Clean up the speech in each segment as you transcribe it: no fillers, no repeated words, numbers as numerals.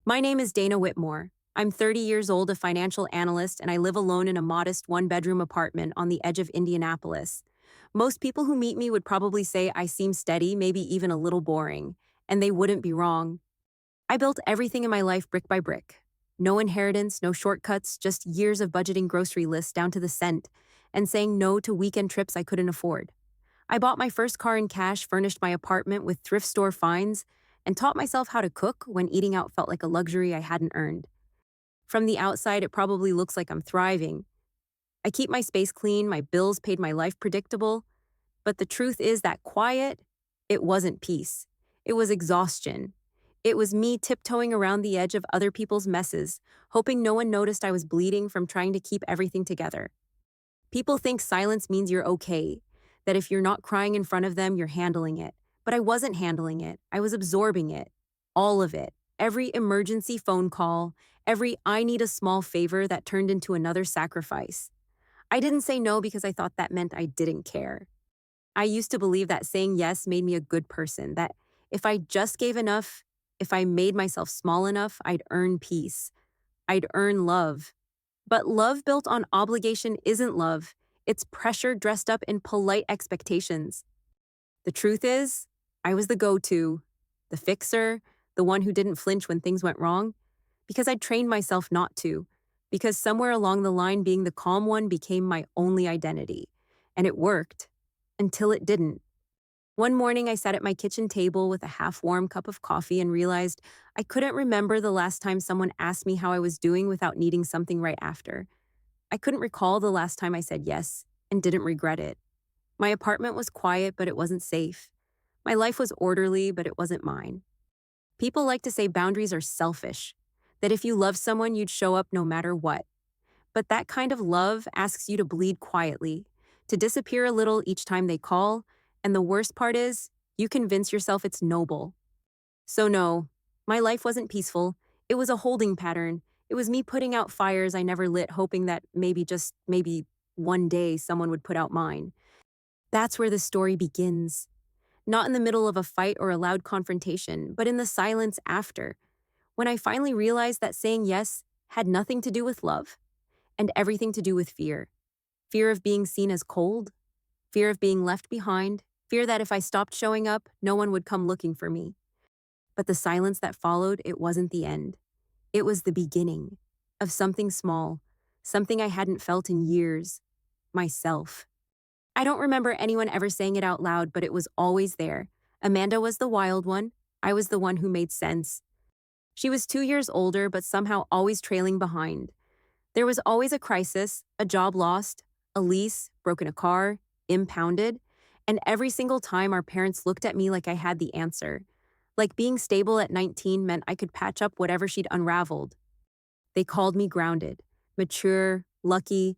My name is Dana Whitmore. I'm 30 years old, a financial analyst, and I live alone in a modest one-bedroom apartment on the edge of Indianapolis. Most people who meet me would probably say I seem steady, maybe even a little boring, and they wouldn't be wrong. I built everything in my life brick by brick. No inheritance, no shortcuts, just years of budgeting grocery lists down to the cent, and saying no to weekend trips I couldn't afford. I bought my first car in cash, furnished my apartment with thrift store finds, and taught myself how to cook when eating out felt like a luxury I hadn't earned. From the outside, it probably looks like I'm thriving. I keep my space clean, my bills paid, my life predictable. But the truth is that quiet, it wasn't peace. It was exhaustion. It was me tiptoeing around the edge of other people's messes, hoping no one noticed I was bleeding from trying to keep everything together. People think silence means you're okay, that if you're not crying in front of them, you're handling it. But I wasn't handling it. I was absorbing it. All of it. Every emergency phone call, every I need a small favor that turned into another sacrifice. I didn't say no because I thought that meant I didn't care. I used to believe that saying yes made me a good person, that if I just gave enough, if I made myself small enough, I'd earn peace. I'd earn love. But love built on obligation isn't love. It's pressure dressed up in polite expectations. The truth is, I was the go-to, the fixer, the one who didn't flinch when things went wrong, because I'd trained myself not to, because somewhere along the line being the calm one became my only identity. And it worked, until it didn't. One morning, I sat at my kitchen table with a half-warm cup of coffee and realized I couldn't remember the last time someone asked me how I was doing without needing something right after. I couldn't recall the last time I said yes and didn't regret it. My apartment was quiet, but it wasn't safe. My life was orderly, but it wasn't mine. People like to say boundaries are selfish, that if you love someone, you'd show up no matter what. But that kind of love asks you to bleed quietly, to disappear a little each time they call, and the worst part is, you convince yourself it's noble. So no, my life wasn't peaceful. It was a holding pattern. It was me putting out fires I never lit, hoping that maybe, just maybe, one day someone would put out mine. That's where the story begins. Not in the middle of a fight or a loud confrontation, but in the silence after, when I finally realized that saying yes had nothing to do with love and everything to do with fear. Fear of being seen as cold, fear of being left behind, fear that if I stopped showing up, no one would come looking for me. But the silence that followed, it wasn't the end. It was the beginning of something small, something I hadn't felt in years, myself. I don't remember anyone ever saying it out loud, but it was always there. Amanda was the wild one. I was the one who made sense. She was 2 years older, but somehow always trailing behind. There was always a crisis, a job lost, a lease, broken a car, impounded, and every single time our parents looked at me like I had the answer. Like being stable at 19 meant I could patch up whatever she'd unraveled. They called me grounded, mature, lucky.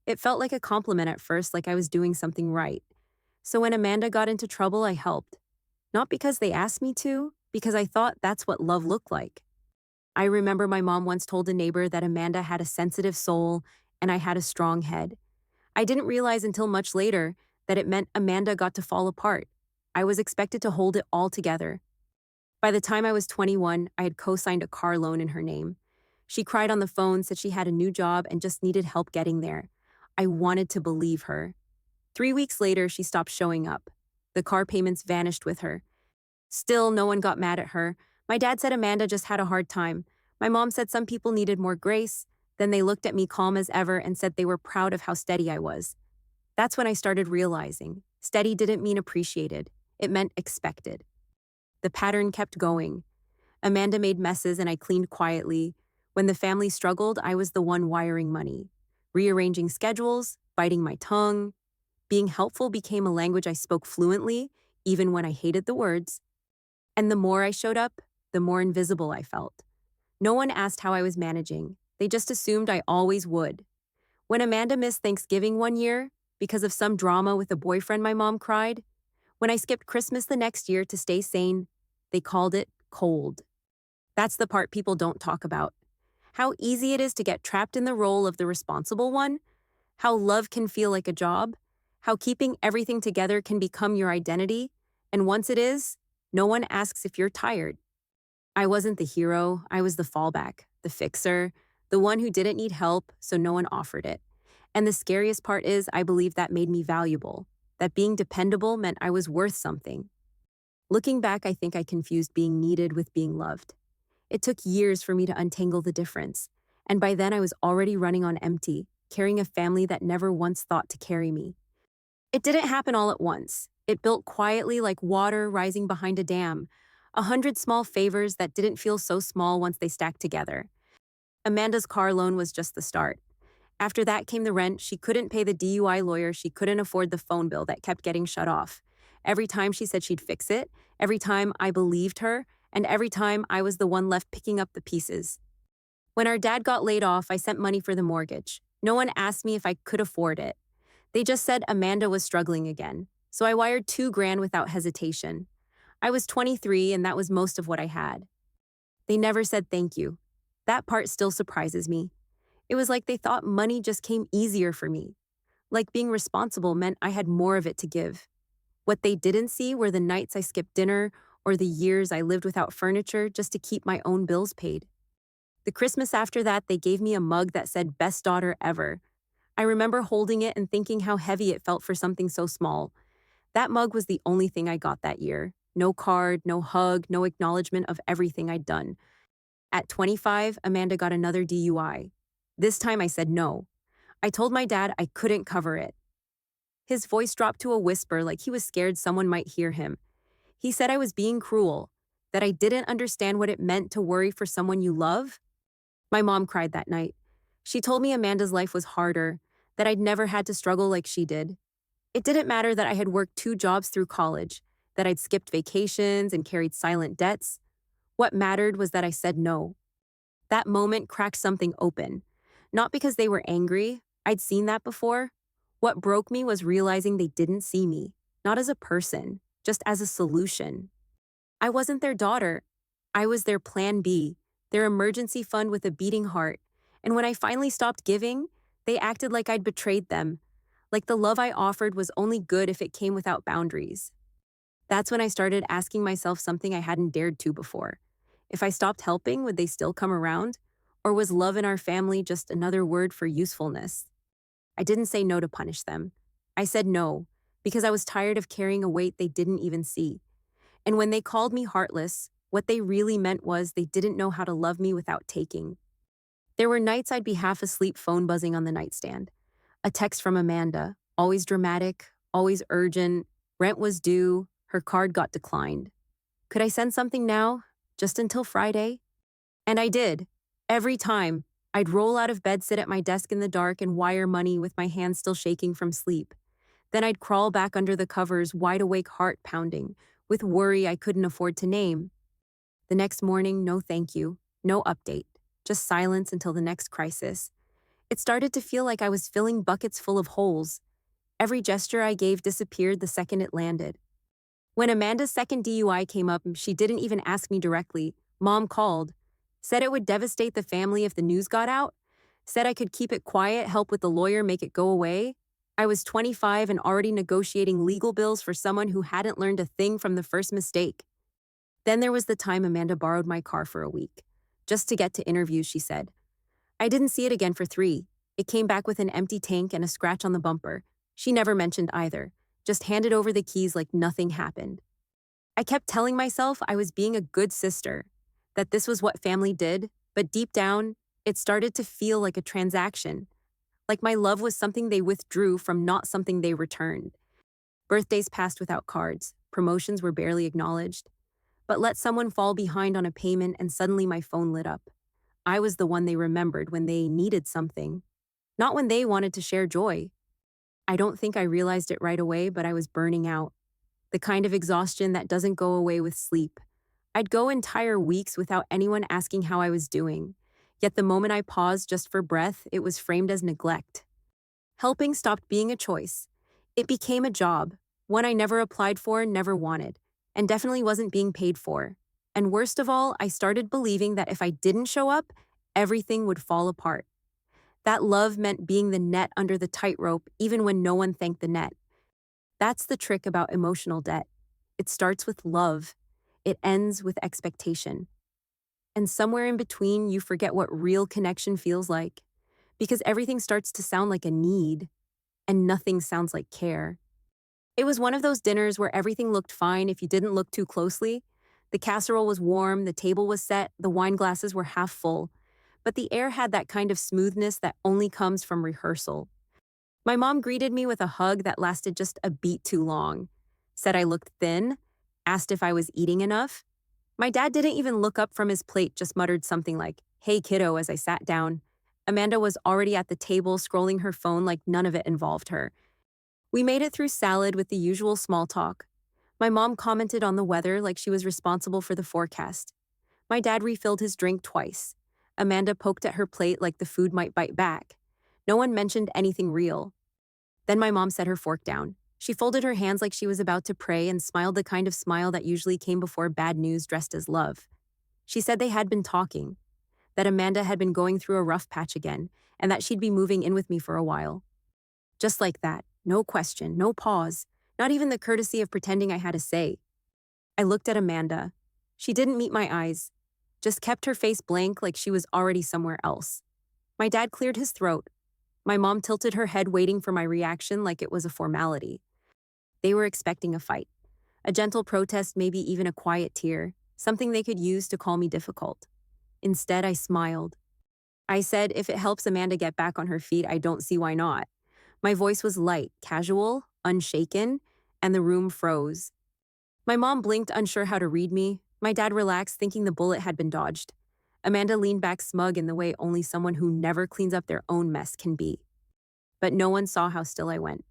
It felt like a compliment at first, like I was doing something right. So when Amanda got into trouble, I helped. Not because they asked me to, because I thought that's what love looked like. I remember my mom once told a neighbor that Amanda had a sensitive soul and I had a strong head. I didn't realize until much later that it meant Amanda got to fall apart. I was expected to hold it all together. By the time I was 21, I had co-signed a car loan in her name. She cried on the phone, said she had a new job and just needed help getting there. I wanted to believe her. 3 weeks later, she stopped showing up. The car payments vanished with her. Still, no one got mad at her. My dad said Amanda just had a hard time. My mom said some people needed more grace. Then they looked at me calm as ever and said they were proud of how steady I was. That's when I started realizing steady didn't mean appreciated. It meant expected. The pattern kept going. Amanda made messes and I cleaned quietly. When the family struggled, I was the one wiring money, rearranging schedules, biting my tongue. Being helpful became a language I spoke fluently, even when I hated the words. And the more I showed up, the more invisible I felt. No one asked how I was managing. They just assumed I always would. When Amanda missed Thanksgiving one year, because of some drama with a boyfriend my mom cried, when I skipped Christmas the next year to stay sane, they called it cold. That's the part people don't talk about. How easy it is to get trapped in the role of the responsible one, how love can feel like a job, how keeping everything together can become your identity, and once it is, no one asks if you're tired. I wasn't the hero, I was the fallback, the fixer, the one who didn't need help, so no one offered it. And the scariest part is, I believe that made me valuable, that being dependable meant I was worth something. Looking back, I think I confused being needed with being loved. It took years for me to untangle the difference, and by then I was already running on empty, carrying a family that never once thought to carry me. It didn't happen all at once. It built quietly like water rising behind a dam, 100 small favors that didn't feel so small once they stacked together. Amanda's car loan was just the start. After that came the rent. She couldn't pay the DUI lawyer. She couldn't afford the phone bill that kept getting shut off. Every time she said she'd fix it, every time I believed her, and every time I was the one left picking up the pieces. When our dad got laid off, I sent money for the mortgage. No one asked me if I could afford it. They just said Amanda was struggling again. So I wired 2 grand without hesitation. I was 23 and that was most of what I had. They never said thank you. That part still surprises me. It was like they thought money just came easier for me. Like being responsible meant I had more of it to give. What they didn't see were the nights I skipped dinner or the years I lived without furniture just to keep my own bills paid. The Christmas after that, they gave me a mug that said best daughter ever. I remember holding it and thinking how heavy it felt for something so small. That mug was the only thing I got that year. No card, no hug, no acknowledgement of everything I'd done. At 25, Amanda got another DUI. This time I said no. I told my dad I couldn't cover it. His voice dropped to a whisper like he was scared someone might hear him. He said I was being cruel, that I didn't understand what it meant to worry for someone you love. My mom cried that night. She told me Amanda's life was harder, that I'd never had to struggle like she did. It didn't matter that I had worked 2 jobs through college, that I'd skipped vacations and carried silent debts. What mattered was that I said no. That moment cracked something open. Not because they were angry, I'd seen that before. What broke me was realizing they didn't see me, not as a person, just as a solution. I wasn't their daughter. I was their plan B, their emergency fund with a beating heart. And when I finally stopped giving, they acted like I'd betrayed them, like the love I offered was only good if it came without boundaries. That's when I started asking myself something I hadn't dared to before. If I stopped helping, would they still come around? Or was love in our family just another word for usefulness? I didn't say no to punish them. I said no, because I was tired of carrying a weight they didn't even see. And when they called me heartless, what they really meant was they didn't know how to love me without taking. There were nights I'd be half asleep, phone buzzing on the nightstand. A text from Amanda, always dramatic, always urgent. Rent was due, her card got declined. Could I send something now? Just until Friday? And I did. Every time. I'd roll out of bed, sit at my desk in the dark, and wire money with my hands still shaking from sleep. Then I'd crawl back under the covers, wide awake, heart pounding, with worry I couldn't afford to name. The next morning, no thank you, no update, just silence until the next crisis. It started to feel like I was filling buckets full of holes. Every gesture I gave disappeared the second it landed. When Amanda's second DUI came up, she didn't even ask me directly. Mom called, said it would devastate the family if the news got out, said I could keep it quiet, help with the lawyer, make it go away. I was 25 and already negotiating legal bills for someone who hadn't learned a thing from the first mistake. Then there was the time Amanda borrowed my car for a week. Just to get to interviews, she said. I didn't see it again for 3. It came back with an empty tank and a scratch on the bumper. She never mentioned either, just handed over the keys like nothing happened. I kept telling myself I was being a good sister, that this was what family did, but deep down, it started to feel like a transaction, like my love was something they withdrew from, not something they returned. Birthdays passed without cards, promotions were barely acknowledged, but let someone fall behind on a payment and suddenly my phone lit up. I was the one they remembered when they needed something, not when they wanted to share joy. I don't think I realized it right away, but I was burning out. The kind of exhaustion that doesn't go away with sleep. I'd go entire weeks without anyone asking how I was doing. Yet the moment I paused just for breath, it was framed as neglect. Helping stopped being a choice. It became a job, one I never applied for, never wanted, and definitely wasn't being paid for. And worst of all, I started believing that if I didn't show up, everything would fall apart. That love meant being the net under the tightrope, even when no one thanked the net. That's the trick about emotional debt. It starts with love. It ends with expectation. And somewhere in between, you forget what real connection feels like. Because everything starts to sound like a need, and nothing sounds like care. It was one of those dinners where everything looked fine if you didn't look too closely. The casserole was warm, the table was set, the wine glasses were half full. But the air had that kind of smoothness that only comes from rehearsal. My mom greeted me with a hug that lasted just a beat too long, said I looked thin, asked if I was eating enough. My dad didn't even look up from his plate, just muttered something like, "Hey kiddo," as I sat down. Amanda was already at the table scrolling her phone like none of it involved her. We made it through salad with the usual small talk. My mom commented on the weather like she was responsible for the forecast. My dad refilled his drink twice. Amanda poked at her plate like the food might bite back. No one mentioned anything real. Then my mom set her fork down. She folded her hands like she was about to pray and smiled the kind of smile that usually came before bad news dressed as love. She said they had been talking, that Amanda had been going through a rough patch again, and that she'd be moving in with me for a while. Just like that, no question, no pause, not even the courtesy of pretending I had a say. I looked at Amanda. She didn't meet my eyes, just kept her face blank like she was already somewhere else. My dad cleared his throat. My mom tilted her head waiting for my reaction like it was a formality. They were expecting a fight. A gentle protest, maybe even a quiet tear, something they could use to call me difficult. Instead, I smiled. I said, if it helps Amanda get back on her feet, I don't see why not. My voice was light, casual, unshaken, and the room froze. My mom blinked, unsure how to read me. My dad relaxed, thinking the bullet had been dodged. Amanda leaned back smug in the way only someone who never cleans up their own mess can be. But no one saw how still I went.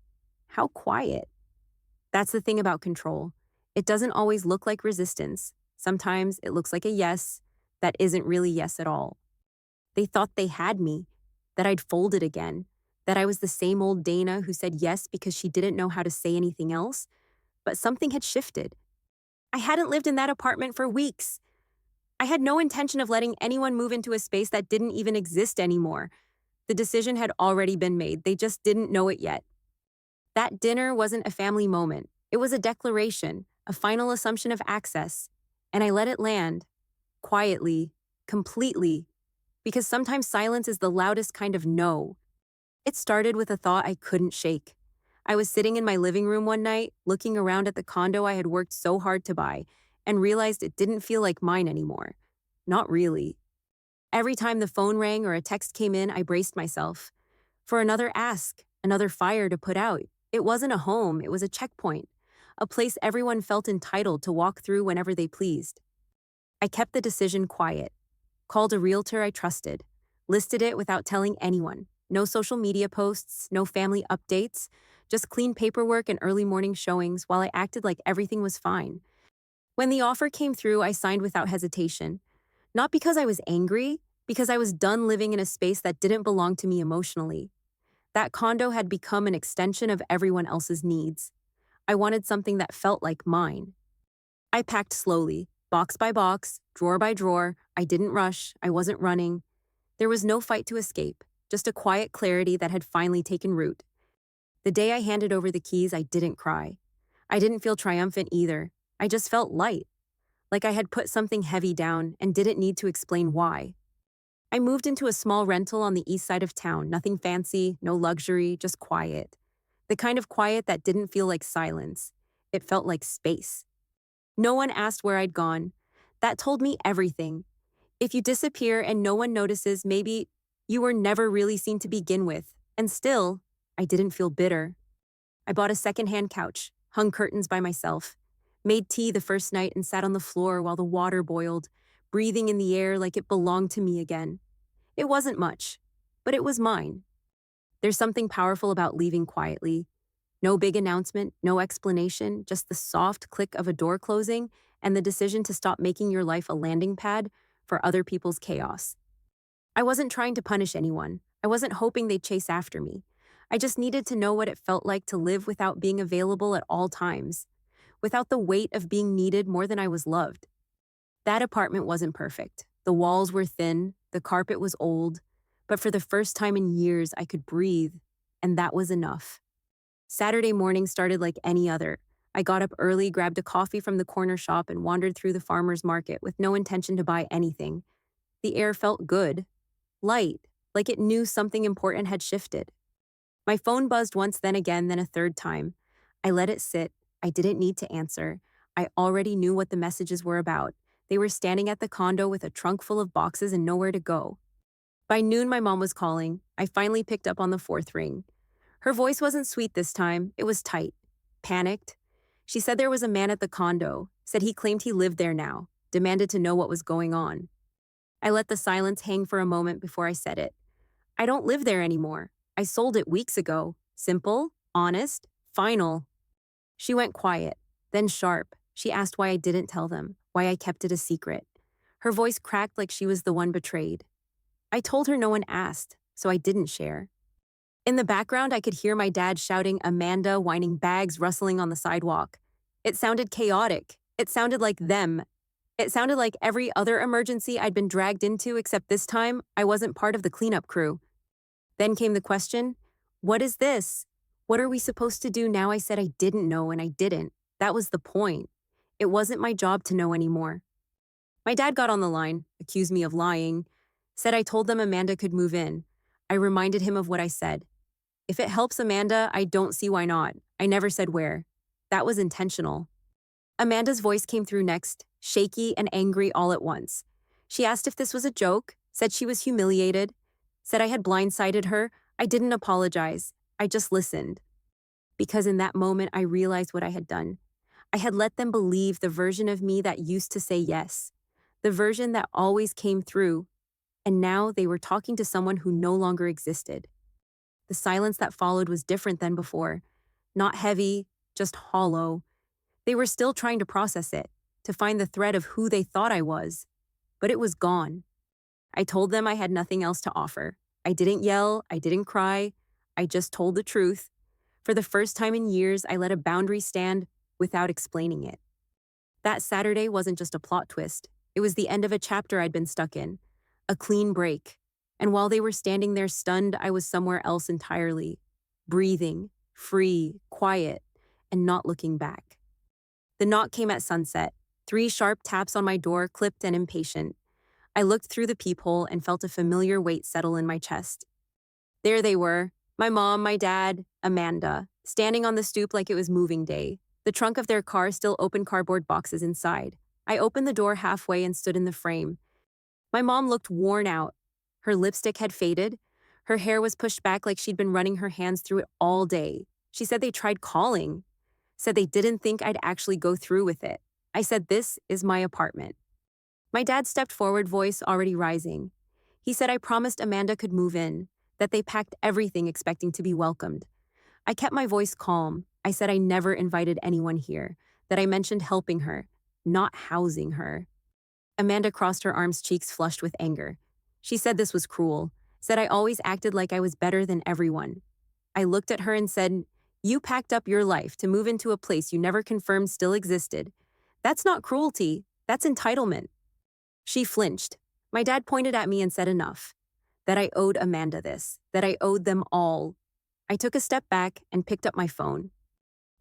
How quiet. That's the thing about control. It doesn't always look like resistance. Sometimes it looks like a yes that isn't really yes at all. They thought they had me, that I'd folded again, that I was the same old Dana who said yes because she didn't know how to say anything else. But something had shifted. I hadn't lived in that apartment for weeks. I had no intention of letting anyone move into a space that didn't even exist anymore. The decision had already been made. They just didn't know it yet. That dinner wasn't a family moment. It was a declaration, a final assumption of access. And I let it land, quietly, completely, because sometimes silence is the loudest kind of no. It started with a thought I couldn't shake. I was sitting in my living room one night, looking around at the condo I had worked so hard to buy, and realized it didn't feel like mine anymore. Not really. Every time the phone rang or a text came in, I braced myself for another ask, another fire to put out. It wasn't a home, it was a checkpoint, a place everyone felt entitled to walk through whenever they pleased. I kept the decision quiet, called a realtor I trusted, listed it without telling anyone. No social media posts, no family updates, just clean paperwork and early morning showings while I acted like everything was fine. When the offer came through, I signed without hesitation. Not because I was angry, because I was done living in a space that didn't belong to me emotionally. That condo had become an extension of everyone else's needs. I wanted something that felt like mine. I packed slowly, box by box, drawer by drawer. I didn't rush, I wasn't running. There was no fight to escape, just a quiet clarity that had finally taken root. The day I handed over the keys, I didn't cry. I didn't feel triumphant either. I just felt light, like I had put something heavy down and didn't need to explain why. I moved into a small rental on the east side of town, nothing fancy, no luxury, just quiet. The kind of quiet that didn't feel like silence. It felt like space. No one asked where I'd gone. That told me everything. If you disappear and no one notices, maybe you were never really seen to begin with. And still, I didn't feel bitter. I bought a secondhand couch, hung curtains by myself, made tea the first night and sat on the floor while the water boiled, breathing in the air like it belonged to me again. It wasn't much, but it was mine. There's something powerful about leaving quietly. No big announcement, no explanation, just the soft click of a door closing and the decision to stop making your life a landing pad for other people's chaos. I wasn't trying to punish anyone. I wasn't hoping they'd chase after me. I just needed to know what it felt like to live without being available at all times, without the weight of being needed more than I was loved. That apartment wasn't perfect. The walls were thin, the carpet was old, but for the first time in years, I could breathe, and that was enough. Saturday morning started like any other. I got up early, grabbed a coffee from the corner shop, and wandered through the farmer's market with no intention to buy anything. The air felt good, light, like it knew something important had shifted. My phone buzzed once, then again, then a third time. I let it sit. I didn't need to answer. I already knew what the messages were about. They were standing at the condo with a trunk full of boxes and nowhere to go. By noon, my mom was calling. I finally picked up on the fourth ring. Her voice wasn't sweet this time. It was tight. Panicked. She said there was a man at the condo, said he claimed he lived there now, demanded to know what was going on. I let the silence hang for a moment before I said it. I don't live there anymore. I sold it weeks ago. Simple, honest, final. She went quiet, then sharp. She asked why I didn't tell them, why I kept it a secret. Her voice cracked like she was the one betrayed. I told her no one asked, so I didn't share. In the background, I could hear my dad shouting Amanda, whining, bags rustling on the sidewalk. It sounded chaotic. It sounded like them. It sounded like every other emergency I'd been dragged into, except this time, I wasn't part of the cleanup crew. Then came the question, what is this? What are we supposed to do now? I said I didn't know, and I didn't. That was the point. It wasn't my job to know anymore. My dad got on the line, accused me of lying, said I told them Amanda could move in. I reminded him of what I said. If it helps Amanda, I don't see why not. I never said where. That was intentional. Amanda's voice came through next, shaky and angry all at once. She asked if this was a joke, said she was humiliated, said I had blindsided her. I didn't apologize. I just listened. Because in that moment, I realized what I had done. I had let them believe the version of me that used to say yes, the version that always came through, and now they were talking to someone who no longer existed. The silence that followed was different than before. Not heavy, just hollow. They were still trying to process it, to find the thread of who they thought I was. But it was gone. I told them I had nothing else to offer. I didn't yell, I didn't cry. I just told the truth. For the first time in years, I let a boundary stand without explaining it. That Saturday wasn't just a plot twist. It was the end of a chapter I'd been stuck in. A clean break. And while they were standing there stunned, I was somewhere else entirely. Breathing, free, quiet, and not looking back. The knock came at sunset. 3 sharp taps on my door, clipped and impatient. I looked through the peephole and felt a familiar weight settle in my chest. There they were, my mom, my dad, Amanda, standing on the stoop like it was moving day. The trunk of their car still open, cardboard boxes inside. I opened the door halfway and stood in the frame. My mom looked worn out. Her lipstick had faded. Her hair was pushed back like she'd been running her hands through it all day. She said they tried calling. Said they didn't think I'd actually go through with it. I said, this is my apartment. My dad stepped forward, voice already rising. He said I promised Amanda could move in, that they packed everything expecting to be welcomed. I kept my voice calm. I said I never invited anyone here, that I mentioned helping her, not housing her. Amanda crossed her arms, cheeks flushed with anger. She said this was cruel, said I always acted like I was better than everyone. I looked at her and said, you packed up your life to move into a place you never confirmed still existed. That's not cruelty, that's entitlement. She flinched. My dad pointed at me and said enough. That I owed Amanda this, that I owed them all. I took a step back and picked up my phone.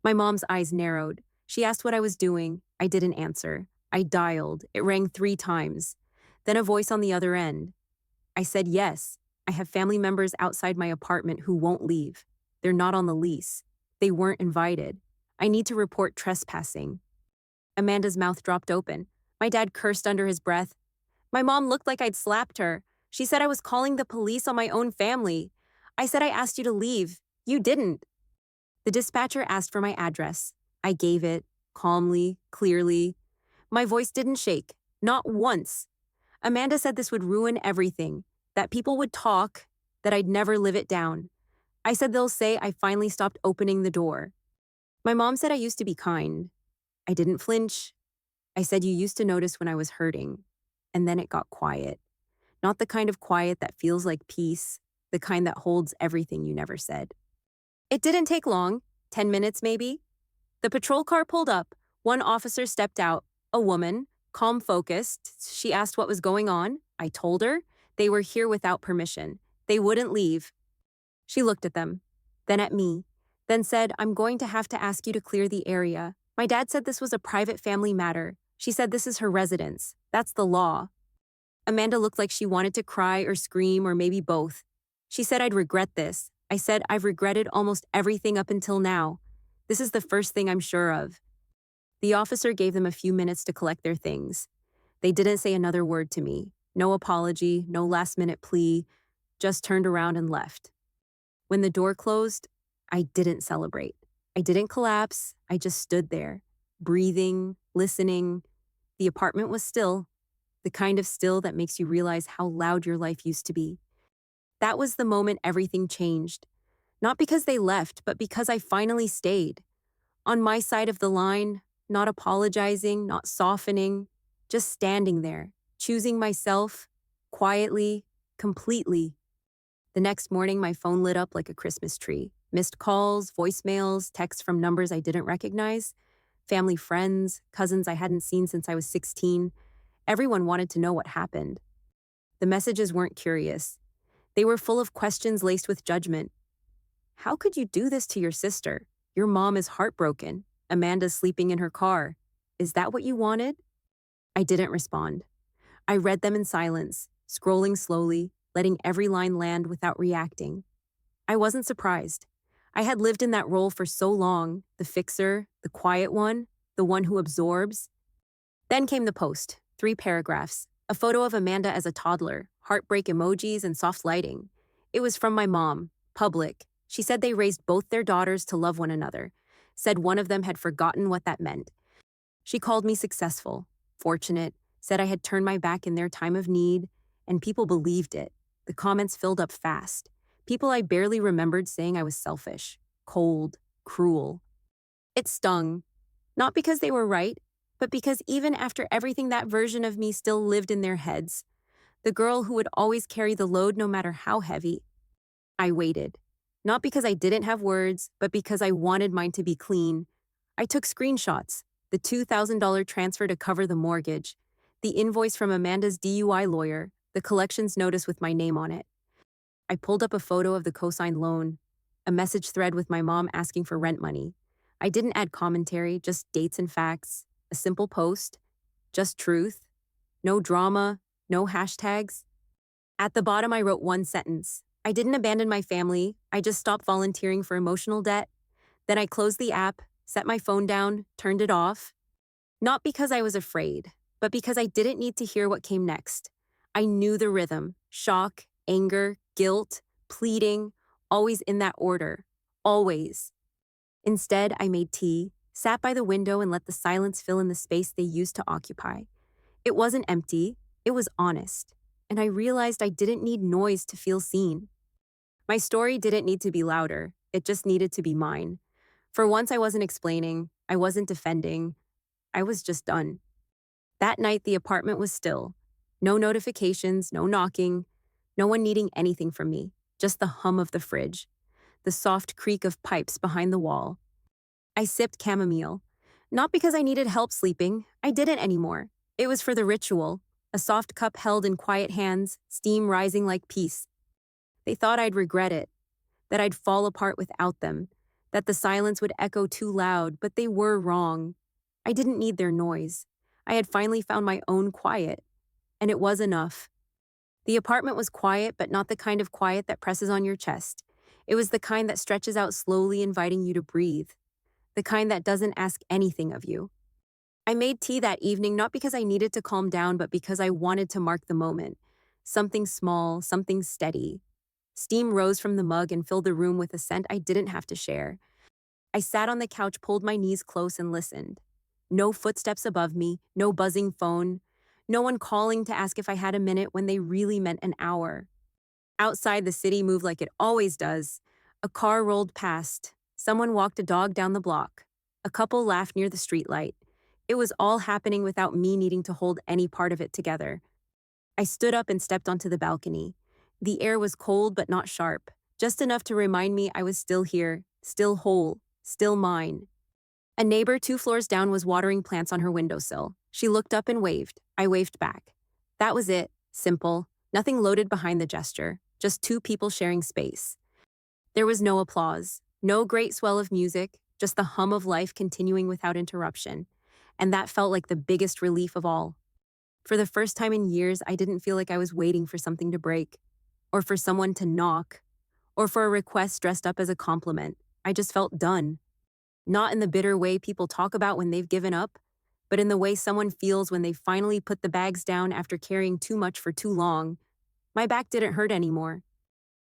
My mom's eyes narrowed. She asked what I was doing. I didn't answer. I dialed. It rang 3 times. Then a voice on the other end. I said yes. I have family members outside my apartment who won't leave. They're not on the lease. They weren't invited. I need to report trespassing. Amanda's mouth dropped open. My dad cursed under his breath. My mom looked like I'd slapped her. She said I was calling the police on my own family. I said I asked you to leave. You didn't. The dispatcher asked for my address. I gave it, calmly, clearly. My voice didn't shake, not once. Amanda said this would ruin everything, that people would talk, that I'd never live it down. I said they'll say I finally stopped opening the door. My mom said I used to be kind. I didn't flinch. I said you used to notice when I was hurting. And then it got quiet. Not the kind of quiet that feels like peace, the kind that holds everything you never said. It didn't take long, 10 minutes maybe. The patrol car pulled up. One officer stepped out, a woman, calm, focused. She asked what was going on. I told her. They were here without permission. They wouldn't leave. She looked at them, then at me, then said, I'm going to have to ask you to clear the area. My dad said this was a private family matter. She said this is her residence. That's the law. Amanda looked like she wanted to cry or scream or maybe both. She said I'd regret this. I said I've regretted almost everything up until now. This is the first thing I'm sure of. The officer gave them a few minutes to collect their things. They didn't say another word to me. No apology, no last-minute plea, just turned around and left. When the door closed, I didn't celebrate. I didn't collapse. I just stood there, breathing, listening. The apartment was still, the kind of still that makes you realize how loud your life used to be. That was the moment everything changed. Not because they left, but because I finally stayed. On my side of the line, not apologizing, not softening, just standing there, choosing myself, quietly, completely. The next morning, my phone lit up like a Christmas tree. Missed calls, voicemails, texts from numbers I didn't recognize, family friends, cousins I hadn't seen since I was 16. Everyone wanted to know what happened. The messages weren't curious. They were full of questions laced with judgment. How could you do this to your sister? Your mom is heartbroken. Amanda's sleeping in her car. Is that what you wanted? I didn't respond. I read them in silence, scrolling slowly, letting every line land without reacting. I wasn't surprised. I had lived in that role for so long, the fixer, the quiet one, the one who absorbs. Then came the post, 3 paragraphs, a photo of Amanda as a toddler, heartbreak emojis and soft lighting. It was from my mom, public. She said they raised both their daughters to love one another, said one of them had forgotten what that meant. She called me successful, fortunate, said I had turned my back in their time of need, and people believed it. The comments filled up fast. People I barely remembered saying I was selfish, cold, cruel. It stung, not because they were right, but because even after everything that version of me still lived in their heads, the girl who would always carry the load no matter how heavy. I waited, not because I didn't have words, but because I wanted mine to be clean. I took screenshots, the $2,000 transfer to cover the mortgage, the invoice from Amanda's DUI lawyer, the collections notice with my name on it. I pulled up a photo of the co-signed loan, a message thread with my mom asking for rent money. I didn't add commentary, just dates and facts, a simple post, just truth, no drama, no hashtags. At the bottom, I wrote one sentence. I didn't abandon my family, I just stopped volunteering for emotional debt. Then I closed the app, set my phone down, turned it off. Not because I was afraid, but because I didn't need to hear what came next. I knew the rhythm, shock, anger, guilt, pleading, always in that order, always. Instead, I made tea, sat by the window and let the silence fill in the space they used to occupy. It wasn't empty, it was honest, and I realized I didn't need noise to feel seen. My story didn't need to be louder, it just needed to be mine. For once, I wasn't explaining, I wasn't defending, I was just done. That night, the apartment was still. No notifications, no knocking, no one needing anything from me, just the hum of the fridge, the soft creak of pipes behind the wall. I sipped chamomile. Not because I needed help sleeping, I didn't anymore. It was for the ritual, a soft cup held in quiet hands, steam rising like peace. They thought I'd regret it, that I'd fall apart without them, that the silence would echo too loud, but they were wrong. I didn't need their noise. I had finally found my own quiet, and it was enough. The apartment was quiet, but not the kind of quiet that presses on your chest. It was the kind that stretches out slowly, inviting you to breathe. The kind that doesn't ask anything of you. I made tea that evening not because I needed to calm down, but because I wanted to mark the moment. Something small, something steady. Steam rose from the mug and filled the room with a scent I didn't have to share. I sat on the couch, pulled my knees close, and listened. No footsteps above me, no buzzing phone, no one calling to ask if I had a minute when they really meant an hour. Outside, the city moved like it always does. A car rolled past. Someone walked a dog down the block. A couple laughed near the streetlight. It was all happening without me needing to hold any part of it together. I stood up and stepped onto the balcony. The air was cold but not sharp, just enough to remind me I was still here, still whole, still mine. A neighbor 2 floors down was watering plants on her windowsill. She looked up and waved. I waved back. That was it, simple, nothing loaded behind the gesture, just 2 people sharing space. There was no applause, no great swell of music, just the hum of life continuing without interruption. And that felt like the biggest relief of all. For the first time in years, I didn't feel like I was waiting for something to break, or for someone to knock, or for a request dressed up as a compliment. I just felt done. Not in the bitter way people talk about when they've given up, but in the way someone feels when they finally put the bags down after carrying too much for too long. My back didn't hurt anymore.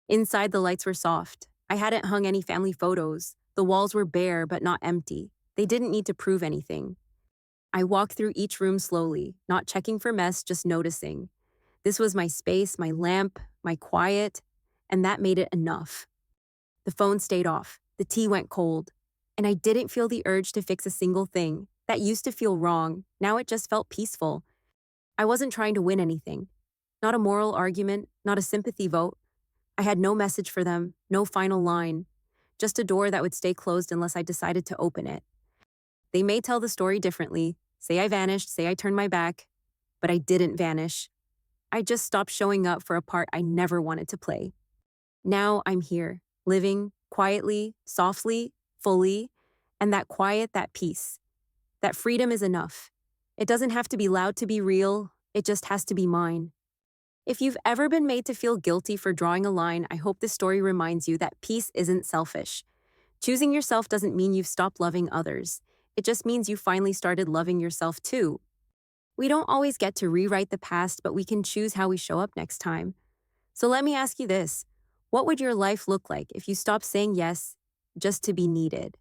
Inside, the lights were soft. I hadn't hung any family photos. The walls were bare but not empty. They didn't need to prove anything. I walked through each room slowly, not checking for mess, just noticing. This was my space, my lamp, my quiet, and that made it enough. The phone stayed off. The tea went cold. And I didn't feel the urge to fix a single thing. That used to feel wrong. Now it just felt peaceful. I wasn't trying to win anything. Not a moral argument, not a sympathy vote. I had no message for them, no final line. Just a door that would stay closed unless I decided to open it. They may tell the story differently, say I vanished, say I turned my back, but I didn't vanish. I just stopped showing up for a part I never wanted to play. Now I'm here, living quietly, softly, fully, and that quiet, that peace, that freedom is enough. It doesn't have to be loud to be real, it just has to be mine. If you've ever been made to feel guilty for drawing a line, I hope this story reminds you that peace isn't selfish. Choosing yourself doesn't mean you've stopped loving others. It just means you finally started loving yourself too. We don't always get to rewrite the past, but we can choose how we show up next time. So let me ask you this. What would your life look like if you stopped saying yes just to be needed?